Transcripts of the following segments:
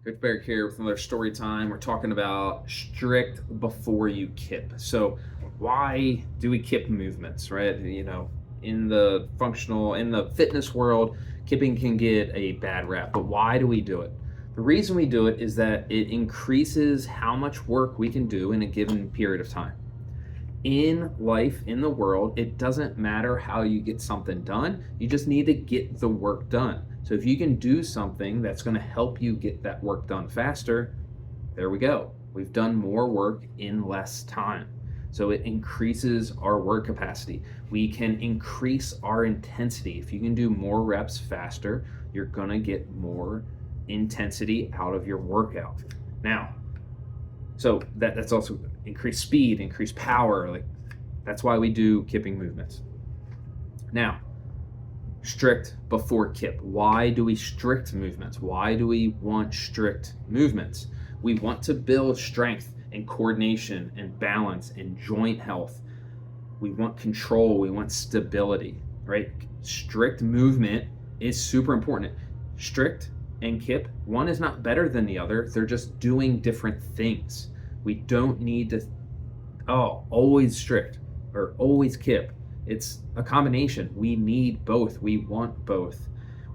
Coach Barrick here with another story time. We're talking about strict before you kip. So, why do we kip movements, right? In the fitness world, kipping can get a bad rap, but why do we do it? The reason we do it is that it increases how much work we can do in a given period of time. In life, in the world, it doesn't matter how you get something done. You just need to get the work done. So if you can do something that's going to help you get that work done faster, there we go. We've done more work in less time. So it increases our work capacity. We can increase our intensity. If you can do more reps faster, you're going to get more intensity out of your workout. Now, so that's also increased speed, increased power. Like, that's why we do kipping movements. Now, strict before kip. Why do we strict movements? Why do we want strict movements? We want to build strength and coordination and balance and joint health. We want control. We want stability, right? Strict movement is super important. Strict and kip, one is not better than the other. They're just doing different things. We don't need to, always strict or always kip. It's a combination. We need both. We want both.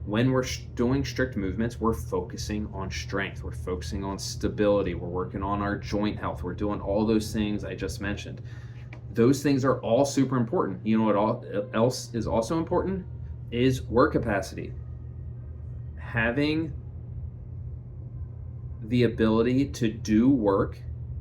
When we're doing strict movements, we're focusing on strength. We're focusing on stability. We're working on our joint health. We're doing all those things I just mentioned. Those things are all super important. You know what else is also important? Is work capacity. Having the ability to do work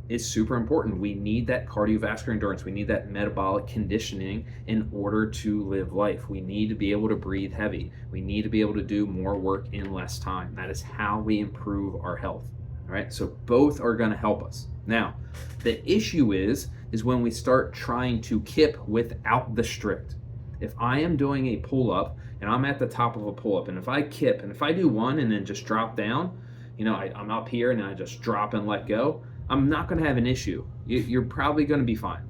is super important. We need that cardiovascular endurance. We need that metabolic conditioning in order to live life. We need to be able to breathe heavy. We need to be able to do more work in less time. That is how we improve our health. All right, so both are going to help us. Now, the issue is when we start trying to kip without the strict. If I am doing a pull-up and I'm at the top of a pull-up, and if I kip, and if I do one and then just drop down, I'm up here and then I just drop and let go, I'm not going to have an issue. You're probably going to be fine.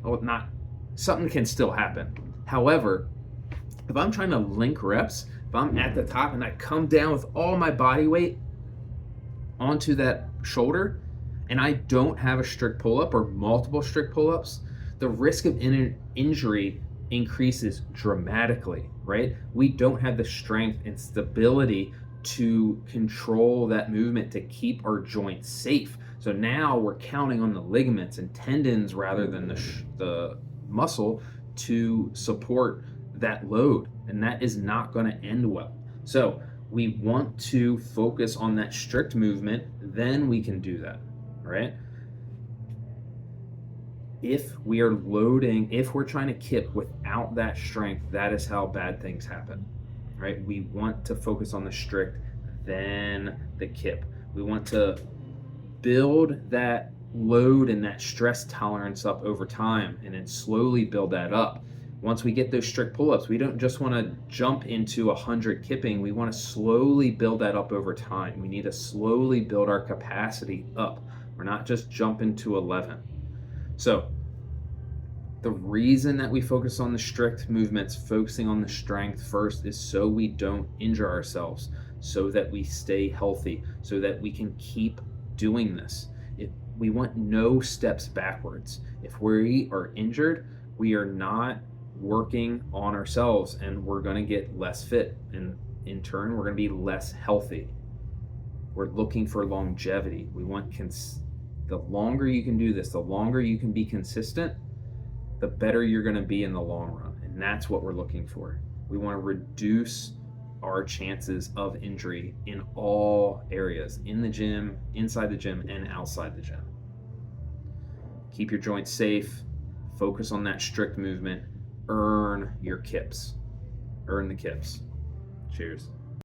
Something can still happen. However, if I'm trying to link reps, if I'm at the top and I come down with all my body weight onto that shoulder and I don't have a strict pull-up or multiple strict pull-ups, the risk of injury increases dramatically, right? We don't have the strength and stability to control that movement to keep our joints safe. So now we're counting on the ligaments and tendons rather than the muscle to support that load, and that is not going to end well. So we want to focus on that strict movement, then we can do that, right? If we're trying to kip without that strength, that is how bad things happen, right? We want to focus on the strict, then the kip. We want to build that load and that stress tolerance up over time and then slowly build that up. Once we get those strict pull-ups, we don't just want to jump into 100 kipping. We want to slowly build that up over time. We need to slowly build our capacity up. We're not just jumping to 11. So the reason that we focus on the strict movements, focusing on the strength first, is so we don't injure ourselves, so that we stay healthy, so that we can keep doing this. We want no steps backwards. If we are injured, we are not working on ourselves and we're going to get less fit, and in turn we're going to be less healthy. We're looking for longevity. We want the longer you can do this, the longer you can be consistent, the better you're going to be in the long run, and that's what we're looking for. We want to reduce our chances of injury in all areas, in the gym, inside the gym, and outside the gym. Keep your joints safe, focus on that strict movement, earn your kips. Earn the kips. Cheers.